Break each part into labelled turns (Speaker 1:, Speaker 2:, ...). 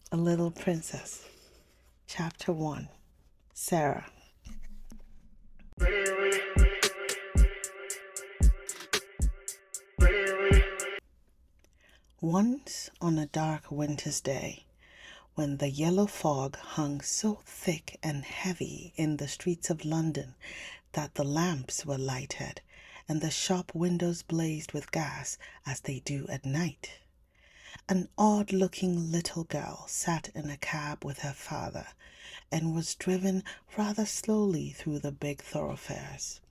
Speaker 1: A Little Princess, Chapter 1. Sara. Once on a dark winter's day, when the yellow fog hung so thick and heavy in the streets of London that the lamps were lighted and the shop windows blazed with gas as they do at night, an odd-looking little girl sat in a cab with her father and was driven rather slowly through the big thoroughfares.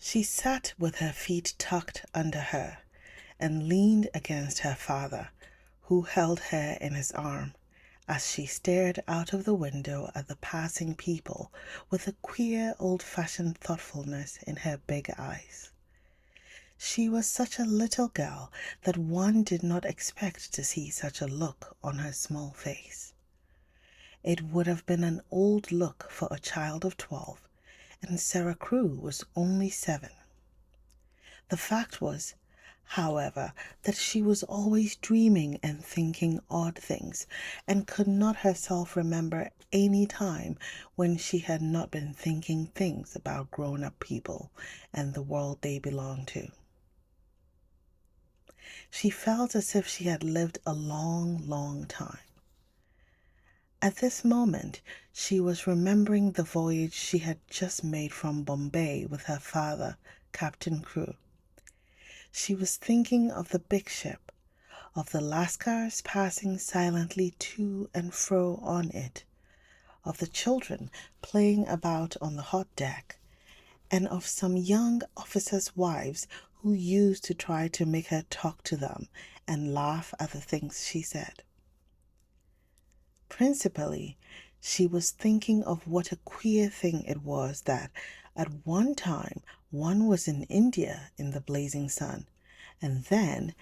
Speaker 1: She sat with her feet tucked under her and leaned against her father, who held her in his arm, as she stared out of the window at the passing people with a queer old-fashioned thoughtfulness in her big eyes. She was such a little girl that one did not expect to see such a look on her small face. It would have been an old look for a child of 12, and Sara Crewe was only 7. The fact was, however, that she was always dreaming and thinking odd things, and could not herself remember any time when she had not been thinking things about grown-up people and the world they belonged to. She felt as if she had lived a long, long time. At this moment, she was remembering the voyage she had just made from Bombay with her father, Captain Crewe. She was thinking of the big ship, of the lascars passing silently to and fro on it, of the children playing about on the hot deck, and of some young officers' wives who used to try to make her talk to them and laugh at the things she said. Principally, she was thinking of what a queer thing it was that at one time one was in India in the blazing sun, and then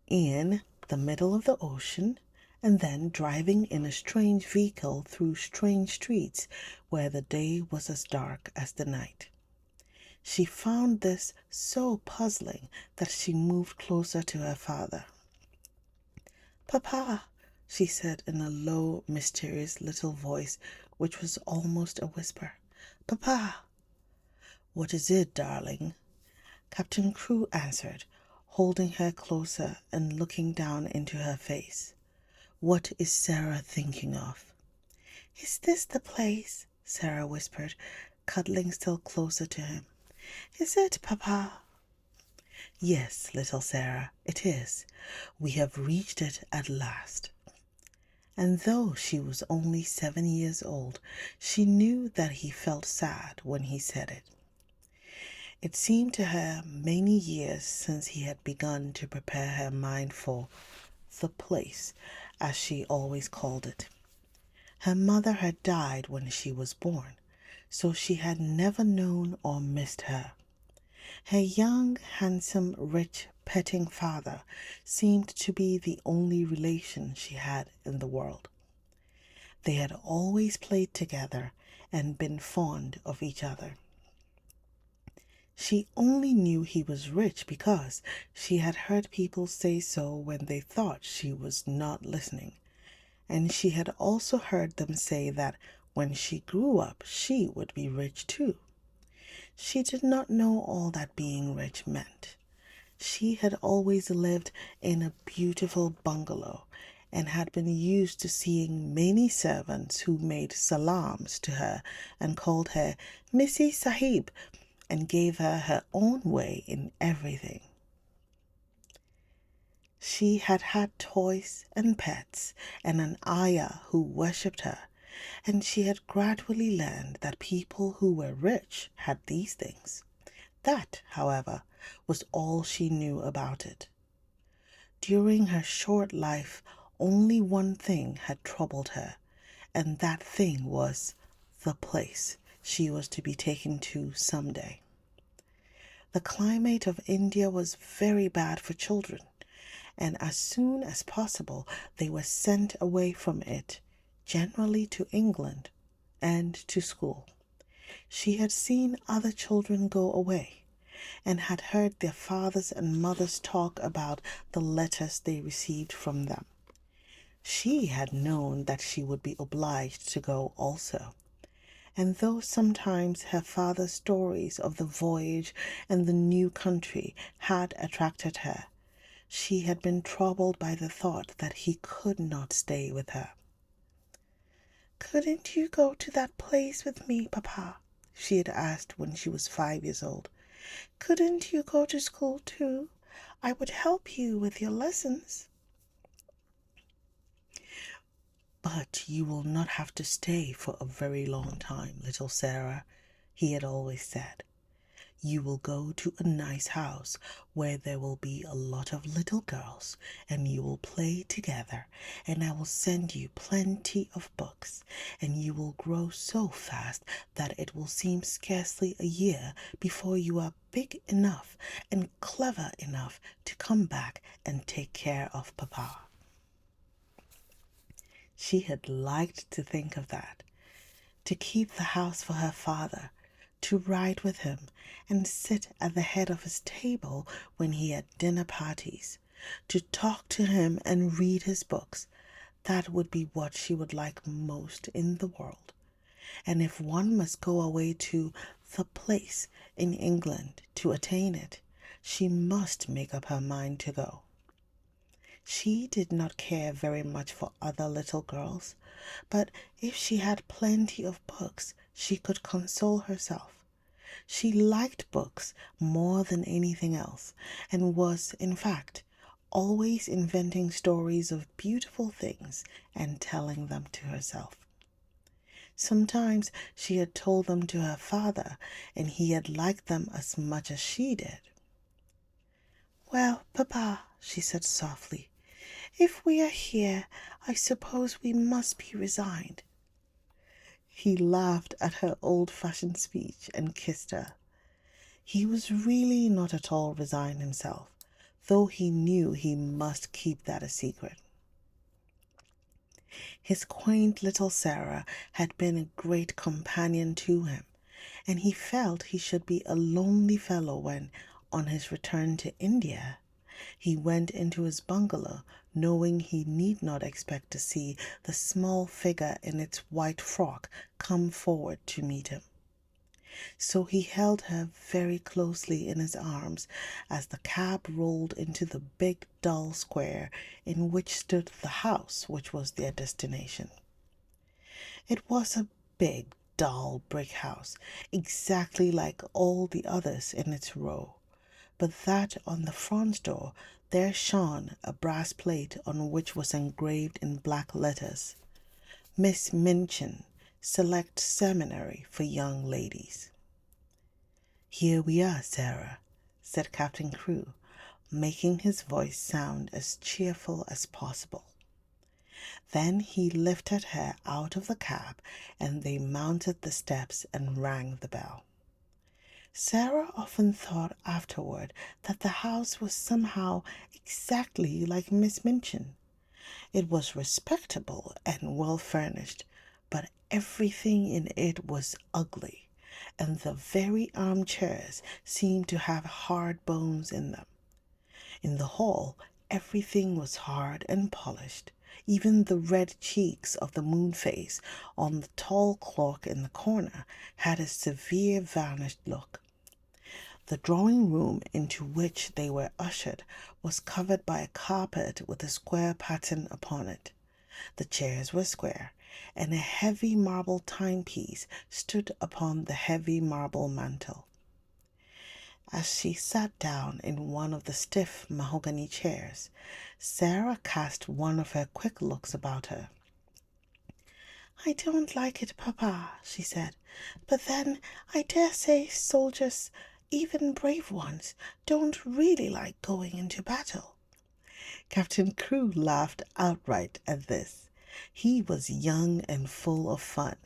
Speaker 1: in the middle of the ocean, and then driving in a strange vehicle through strange streets where the day was as dark as the night. She found this so puzzling that she moved closer to her father. "Papa," she said in a low, mysterious little voice which was almost a whisper. "Papa." "What is it, darling?" Captain Crewe answered, holding her closer and looking down into her face. "What is Sara thinking of?" "Is this the place?" Sara whispered, cuddling still closer to him. "Is it, Papa?" "Yes, little Sara, it is. We have reached it at last." And though she was only 7 years old, she knew that he felt sad when he said it. It seemed to her many years since he had begun to prepare her mind for the place, as she always called it. Her mother had died when she was born, so she had never known or missed her. Her young, handsome, rich, petting father seemed to be the only relation she had in the world. They had always played together and been fond of each other. She only knew he was rich because she had heard people say so when they thought she was not listening, and she had also heard them say that when she grew up she would be rich too. She did not know all that being rich meant. She had always lived in a beautiful bungalow and had been used to seeing many servants who made salams to her and called her Missy Sahib and gave her her own way in everything. She had had toys and pets and an ayah who worshipped her, and she had gradually learned that people who were rich had these things. That, however, was all she knew about it. During her short life, only one thing had troubled her, and that thing was the place she was to be taken to some day. The climate of India was very bad for children, and as soon as possible they were sent away from it, generally to England and to school. She had seen other children go away, and had heard their fathers and mothers talk about the letters they received from them. She had known that she would be obliged to go also, and though sometimes her father's stories of the voyage and the new country had attracted her, she had been troubled by the thought that he could not stay with her. "Couldn't you go to that place with me, Papa?" she had asked when she was 5 years old. "Couldn't you go to school too? I would help you with your lessons." "But you will not have to stay for a very long time, little Sarah," he had always said. "You will go to a nice house where there will be a lot of little girls, and you will play together, and I will send you plenty of books, and you will grow so fast that it will seem scarcely a year before you are big enough and clever enough to come back and take care of Papa." She had liked to think of that, to keep the house for her father, to ride with him and sit at the head of his table when he had dinner parties, to talk to him and read his books. That would be what she would like most in the world. And if one must go away to the place in England to attain it, she must make up her mind to go. She did not care very much for other little girls, but if she had plenty of books, she could console herself. She liked books more than anything else, and was, in fact, always inventing stories of beautiful things and telling them to herself. Sometimes she had told them to her father, and he had liked them as much as she did. "Well, Papa," she said softly, "if we are here, I suppose we must be resigned." He laughed at her old-fashioned speech and kissed her. He was really not at all resigned himself, though he knew he must keep that a secret. His quaint little Sarah had been a great companion to him, and he felt he should be a lonely fellow when, on his return to India, he went into his bungalow, knowing he need not expect to see the small figure in its white frock come forward to meet him. So he held her very closely in his arms as the cab rolled into the big dull square in which stood the house which was their destination. It was a big dull brick house, exactly like all the others in its row, but that on the front door there shone a brass plate on which was engraved in black letters, "Miss Minchin, Select Seminary for Young Ladies." "Here we are, Sarah," said Captain Crewe, making his voice sound as cheerful as possible. Then he lifted her out of the cab, and they mounted the steps and rang the bell. Sarah often thought afterward that the house was somehow exactly like Miss Minchin. It was respectable and well furnished, but everything in it was ugly, and the very armchairs seemed to have hard bones in them. In the hall, everything was hard and polished. Even the red cheeks of the moon face on the tall clock in the corner had a severe vanished look. The drawing-room into which they were ushered was covered by a carpet with a square pattern upon it. The chairs were square, and a heavy marble timepiece stood upon the heavy marble mantel. As she sat down in one of the stiff mahogany chairs, Sarah cast one of her quick looks about her. "I don't like it, Papa," she said, "but then I dare say soldiers, even brave ones, don't really like going into battle." Captain Crewe laughed outright at this. He was young and full of fun,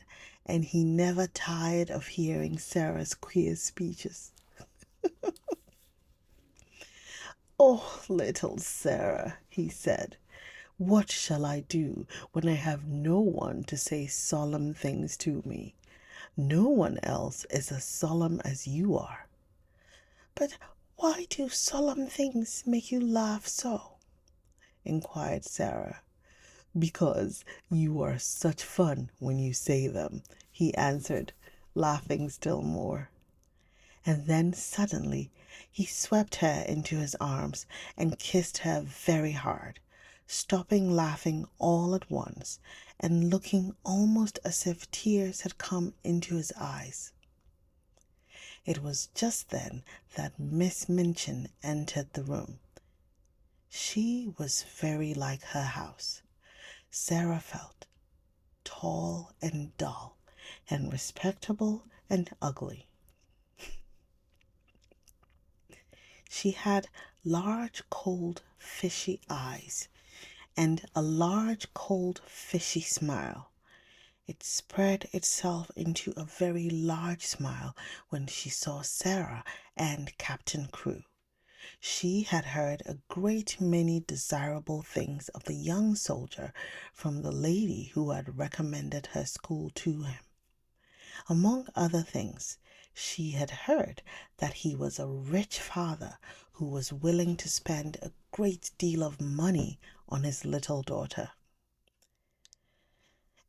Speaker 1: and he never tired of hearing Sarah's queer speeches. "Oh, little Sarah," he said, "what shall I do when I have no one to say solemn things to me? No one else is as solemn as you are." "But why do solemn things make you laugh so?" inquired Sarah. "Because you are such fun when you say them," he answered, laughing still more. And then suddenly he swept her into his arms and kissed her very hard, stopping laughing all at once and looking almost as if tears had come into his eyes. It was just then that Miss Minchin entered the room. She was very like her house, Sara felt, tall and dull, and respectable and ugly. She had large, cold, fishy eyes and a large, cold, fishy smile. It spread itself into a very large smile when she saw Sara and Captain Crewe. She had heard a great many desirable things of the young soldier from the lady who had recommended her school to him. Among other things, she had heard that he was a rich father who was willing to spend a great deal of money on his little daughter.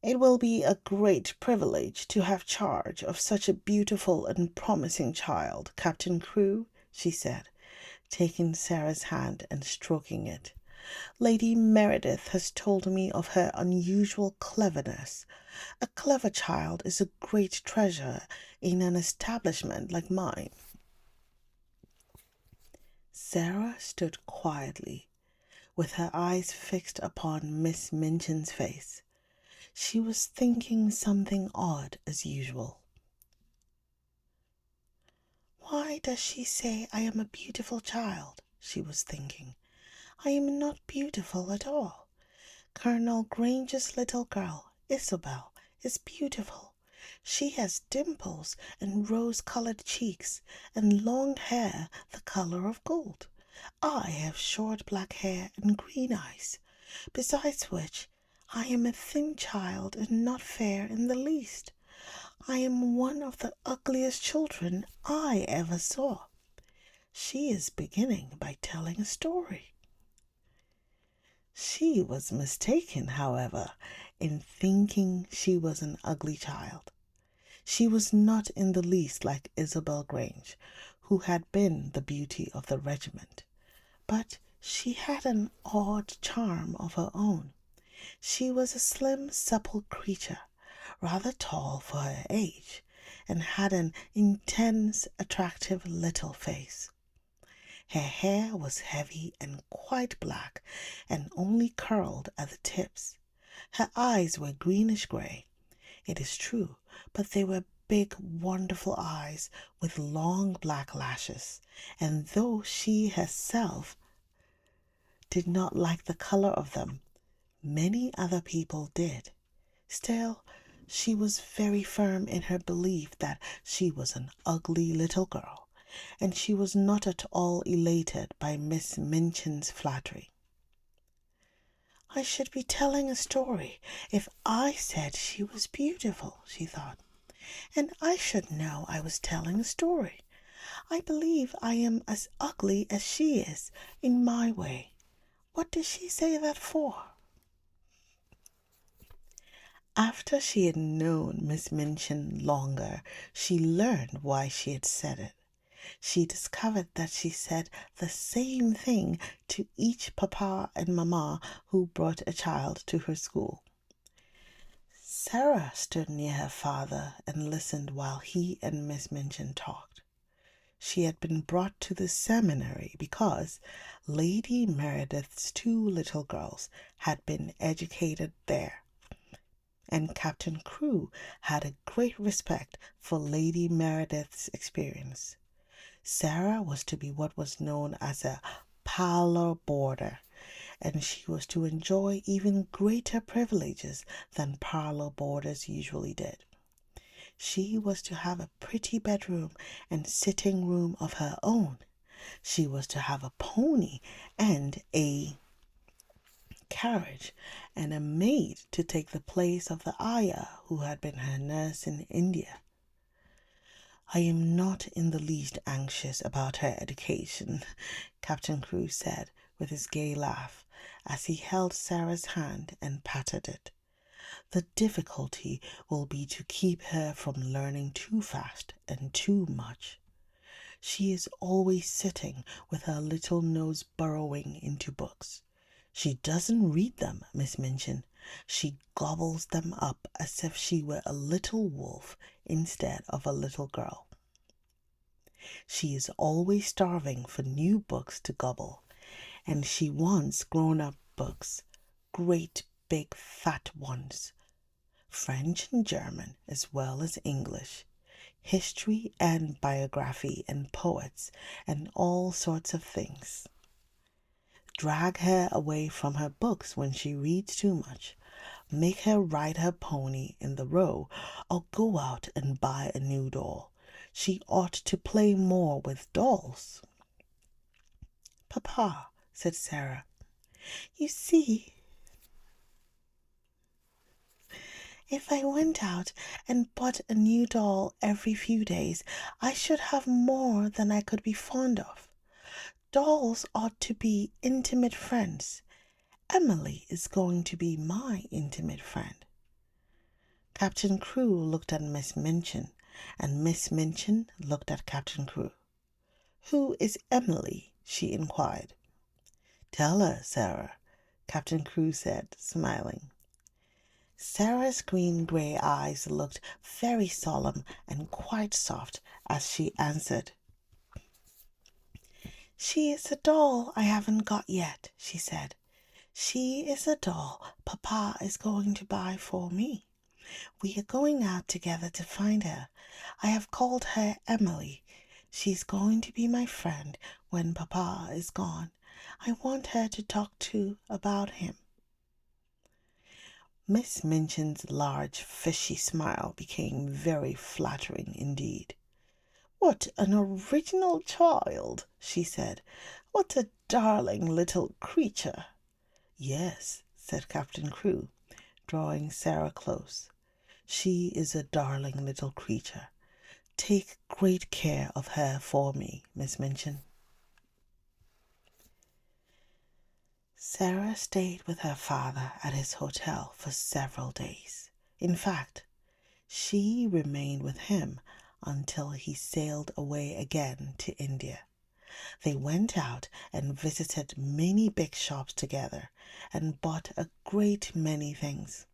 Speaker 1: "It will be a great privilege to have charge of such a beautiful and promising child, Captain Crewe," she said, taking Sara's hand and stroking it. "Lady Meredith has told me of her unusual cleverness. A clever child is a great treasure in an establishment like mine." Sara stood quietly, with her eyes fixed upon Miss Minchin's face. She was thinking something odd as usual. "Why does she say I am a beautiful child?" she was thinking. "I am not beautiful at all. Colonel Granger's little girl, Isabel, is beautiful. She has dimples and rose-colored cheeks and long hair the color of gold. I have short black hair and green eyes. Besides which, I am a thin child and not fair in the least. I am one of the ugliest children I ever saw." She is beginning by telling a story. She was mistaken, however, in thinking she was an ugly child. She was not in the least like Isabel Grange, who had been the beauty of the regiment, but she had an odd charm of her own. She was a slim, supple creature, rather tall for her age, and had an intense, attractive little face. Her hair was heavy and quite black, and only curled at the tips. Her eyes were greenish-gray, it is true, but they were big, wonderful eyes with long black lashes, and though she herself did not like the color of them, many other people did. Still, she was very firm in her belief that she was an ugly little girl, and she was not at all elated by Miss Minchin's flattery. "I should be telling a story if I said she was beautiful," she thought, "and I should know I was telling a story. I believe I am as ugly as she is, in my way. What does she say that for?" After she had known Miss Minchin longer, she learned why she had said it. She discovered that she said the same thing to each papa and mamma who brought a child to her school. Sara stood near her father and listened while he and Miss Minchin talked. She had been brought to the seminary because Lady Meredith's two little girls had been educated there, and Captain Crewe had a great respect for Lady Meredith's experience. Sara was to be what was known as a parlor boarder, and she was to enjoy even greater privileges than parlor boarders usually did. She was to have a pretty bedroom and sitting room of her own. She was to have a pony and a carriage, and a maid to take the place of the ayah who had been her nurse in India. "I am not in the least anxious about her education," Captain Crewe said with his gay laugh. as he held Sarah's hand and patted it. "The difficulty will be to keep her from learning too fast and too much. She is always sitting with her little nose burrowing into books. She doesn't read them, Miss Minchin. She gobbles them up as if she were a little wolf instead of a little girl. She is always starving for new books to gobble, and she wants grown-up books, great big fat ones, French and German as well as English, history and biography and poets and all sorts of things. Drag her away from her books when she reads too much. Make her ride her pony in the Row, or go out and buy a new doll. She ought to play more with dolls." "Papa," said Sara, "you see, if I went out and bought a new doll every few days, I should have more than I could be fond of. Dolls ought to be intimate friends. Emily is going to be my intimate friend." Captain Crewe looked at Miss Minchin, and Miss Minchin looked at Captain Crewe. "Who is Emily?" she inquired. "Tell her, Sara," Captain Crewe said, smiling. Sarah's green-grey eyes looked very solemn and quite soft as she answered. "She is a doll I haven't got yet," she said. "She is a doll Papa is going to buy for me. We are going out together to find her. I have called her Emily. She's going to be my friend when Papa is gone. I want her to talk to about him." Miss Minchin's large, fishy smile became very flattering indeed. "What an original child!" she said. "What a darling little creature!" "Yes," said Captain Crewe, drawing Sara close. "She is a darling little creature. Take great care of her for me, Miss Minchin." Sara stayed with her father at his hotel for several days. In fact, she remained with him until he sailed away again to India. They went out and visited many big shops together and bought a great many things.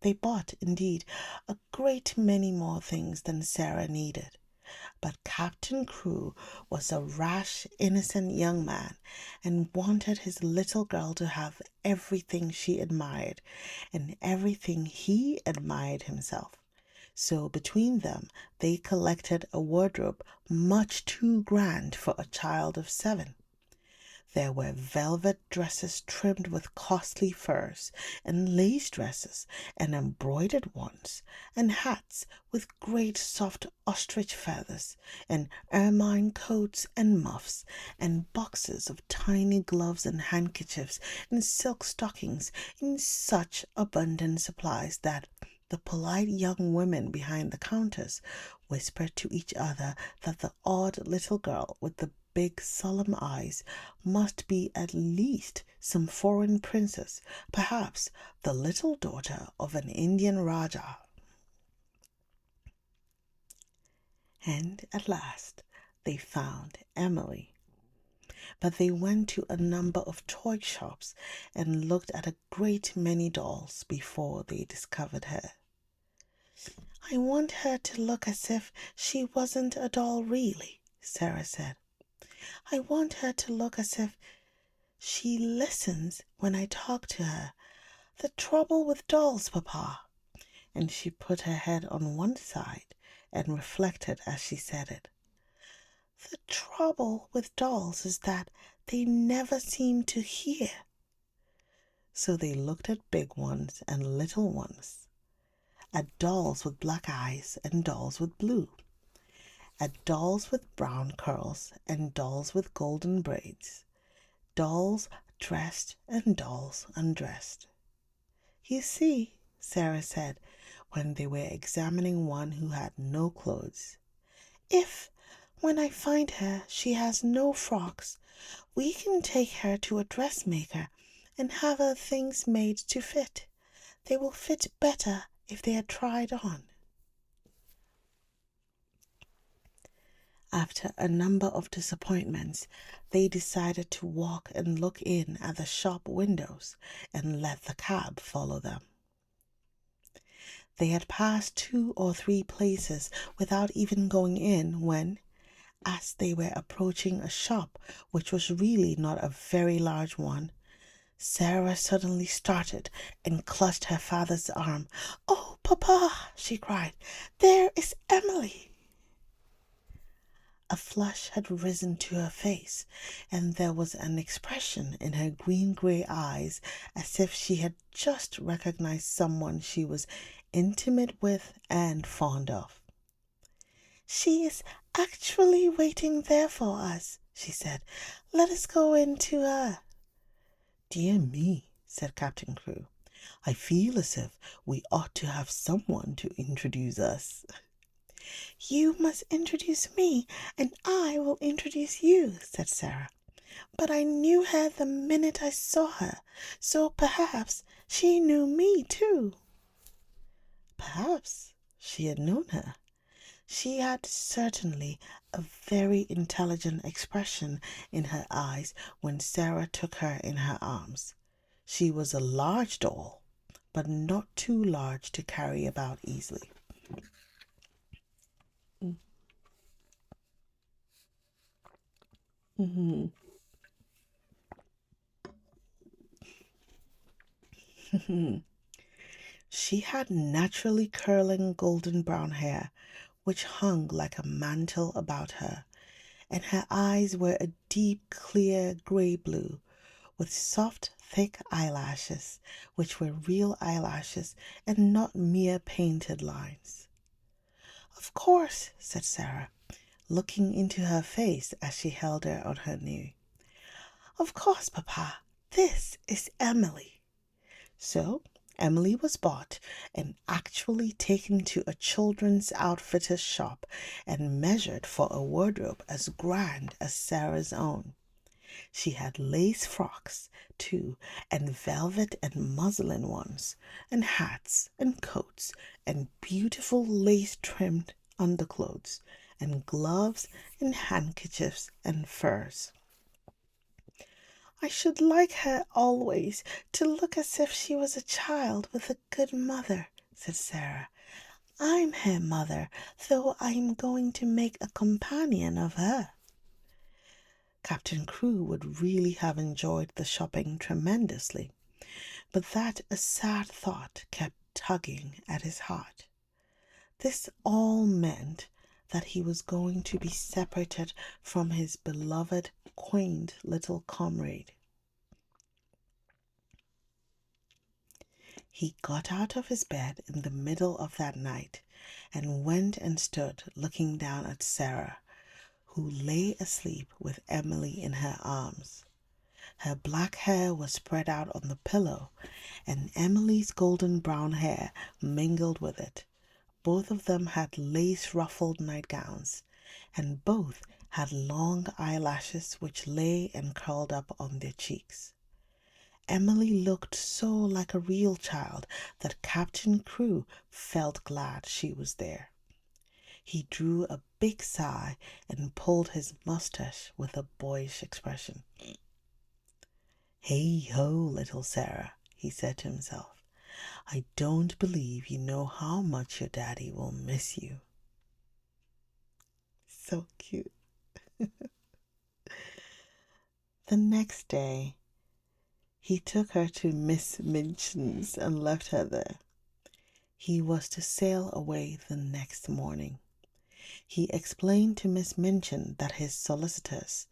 Speaker 1: They bought, indeed, a great many more things than Sara needed. But Captain Crewe was a rash, innocent young man and wanted his little girl to have everything she admired and everything he admired himself. So between them they collected a wardrobe much too grand for a child of 7. There were velvet dresses trimmed with costly furs, and lace dresses, and embroidered ones, and hats with great soft ostrich feathers, and ermine coats and muffs, and boxes of tiny gloves and handkerchiefs, and silk stockings, in such abundant supplies that the polite young women behind the counters whispered to each other that the odd little girl with the big solemn eyes must be at least some foreign princess, perhaps the little daughter of an Indian Rajah. And at last they found Emily. But they went to a number of toy shops and looked at a great many dolls before they discovered her. "I want her to look as if she wasn't a doll really," Sara said. "I want her to look as if she listens when I talk to her. The trouble with dolls, Papa," and she put her head on one side and reflected as she said it. "The trouble with dolls is that they never seem to hear." So they looked at big ones and little ones, at dolls with black eyes and dolls with blue, at dolls with brown curls and dolls with golden braids, dolls dressed and dolls undressed. "You see," Sara said, when they were examining one who had no clothes, "if, when I find her, she has no frocks, We can take her to a dressmaker and have her things made to fit. They will fit better if they are tried on." After a number of disappointments, they decided to walk and look in at the shop windows and let the cab follow them. They had passed 2 or 3 places without even going in when, as they were approaching a shop which was really not a very large one, Sara suddenly started and clutched her father's arm. "Oh, Papa!" she cried. "There is Emily!" A flush had risen to her face, and there was an expression in her green-gray eyes as if she had just recognized someone she was intimate with and fond of. "She is actually waiting there for us," she said. "Let us go in to her." "Dear me," said Captain Crewe. "I feel as if we ought to have someone to introduce us." "You must introduce me, and I will introduce you," said Sara. "But I knew her the minute I saw her, so perhaps she knew me too." Perhaps she had known her. She had certainly a very intelligent expression in her eyes when Sara took her in her arms. She was a large doll, but not too large to carry about easily. She had naturally curling golden brown hair, which hung like a mantle about her, and her eyes were a deep, clear grey blue, with soft, thick eyelashes, which were real eyelashes and not mere painted lines. "Of course," said Sara, looking into her face as she held her on her knee. "Of course, Papa, this is Emily." So Emily was bought and actually taken to a children's outfitter's shop and measured for a wardrobe as grand as Sara's own. She had lace frocks, too, and velvet and muslin ones, and hats and coats, and beautiful lace-trimmed underclothes, and gloves and handkerchiefs and furs. "I should like her always to look as if she was a child with a good mother," said Sara. "I'm her mother, though I am going to make a companion of her." Captain Crewe would really have enjoyed the shopping tremendously, but that a sad thought kept tugging at his heart. This all meant that he was going to be separated from his beloved, quaint little comrade. He got out of his bed in the middle of that night and went and stood looking down at Sara, who lay asleep with Emily in her arms. Her black hair was spread out on the pillow, and Emily's golden brown hair mingled with it. Both of them had lace-ruffled nightgowns, and both had long eyelashes which lay and curled up on their cheeks. Emily looked so like a real child that Captain Crewe felt glad she was there. He drew a big sigh and pulled his mustache with a boyish expression. "Hey ho, little Sara," he said to himself. "I don't believe you know how much your daddy will miss you." So cute. The next day, he took her to Miss Minchin's and left her there. He was to sail away the next morning. He explained to Miss Minchin that his solicitors,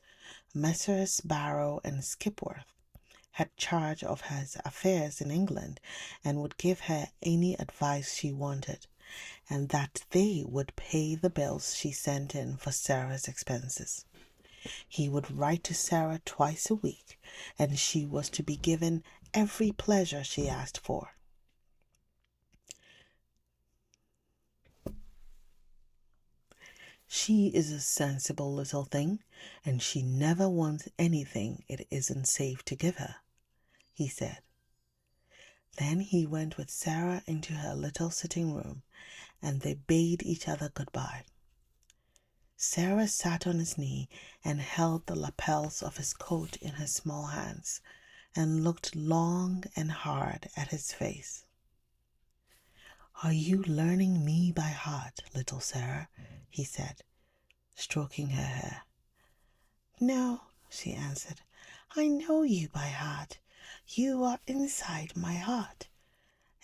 Speaker 1: Messrs. Barrow and Skipworth, had charge of his affairs in England and would give her any advice she wanted, and that they would pay the bills she sent in for Sara's expenses. He would write to Sara twice a week, and she was to be given every pleasure she asked for. She is a sensible little thing, and she never wants anything it isn't safe to give her, he said. Then he went with Sara into her little sitting room, and they bade each other goodbye. Sara sat on his knee and held the lapels of his coat in her small hands and looked long and hard at his face. "Are you learning me by heart, little Sara?" he said, stroking her hair. "No," she answered. "I know you by heart. You are inside my heart."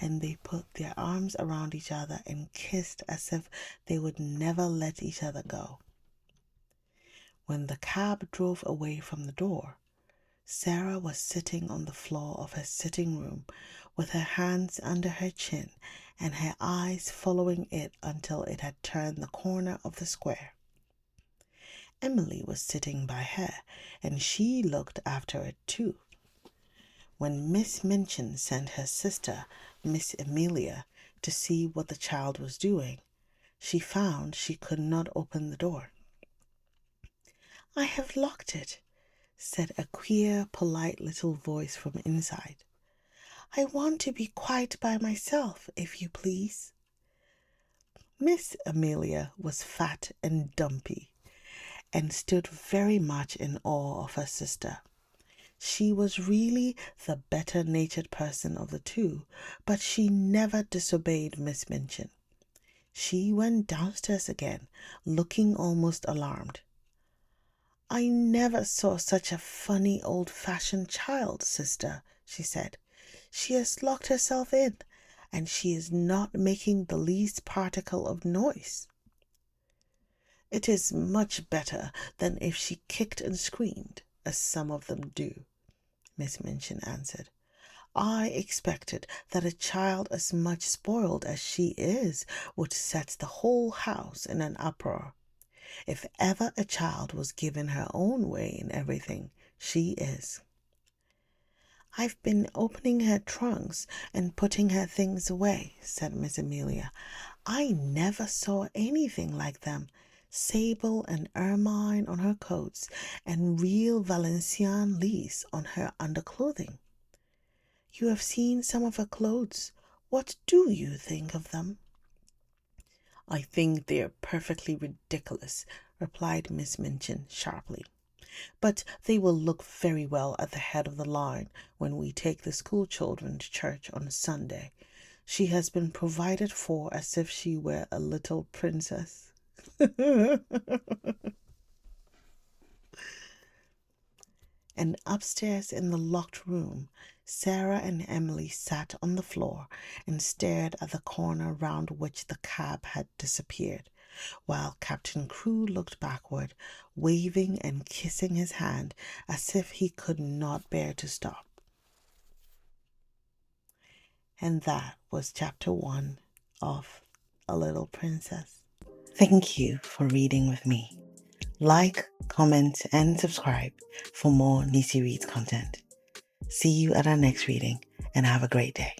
Speaker 1: And they put their arms around each other and kissed as if they would never let each other go. When the cab drove away from the door, Sara was sitting on the floor of her sitting room with her hands under her chin and her eyes following it until it had turned the corner of the square. Emily was sitting by her, and she looked after it too. When Miss Minchin sent her sister, Miss Amelia, to see what the child was doing, she found she could not open the door. "I have locked it," said a queer, polite little voice from inside. "I want to be quite by myself, if you please." Miss Amelia was fat and dumpy, and stood very much in awe of her sister. She was really the better-natured person of the two, but she never disobeyed Miss Minchin. She went downstairs again, looking almost alarmed. "I never saw such a funny old-fashioned child, sister," she said. "She has locked herself in, and she is not making the least particle of noise." "It is much better than if she kicked and screamed, as some of them do," Miss Minchin answered. "I expected that a child as much spoiled as she is would set the whole house in an uproar. If ever a child was given her own way in everything, she is." "I've been opening her trunks and putting her things away," said Miss Amelia. "I never saw anything like them. Sable and ermine on her coats, and real Valenciennes lace on her underclothing. You have seen some of her clothes. What do you think of them?" "I think they are perfectly ridiculous," replied Miss Minchin sharply. "But they will look very well at the head of the line when we take the school children to church on Sunday. She has been provided for as if she were a little princess." And upstairs in the locked room, Sara and Emily sat on the floor and stared at the corner round which the cab had disappeared, while Captain Crewe looked backward, waving and kissing his hand as if he could not bear to stop. And that was chapter 1 of A Little Princess. Thank you for reading with me. Like, comment, and subscribe for more Nisi Reads content. See you at our next reading, and have a great day.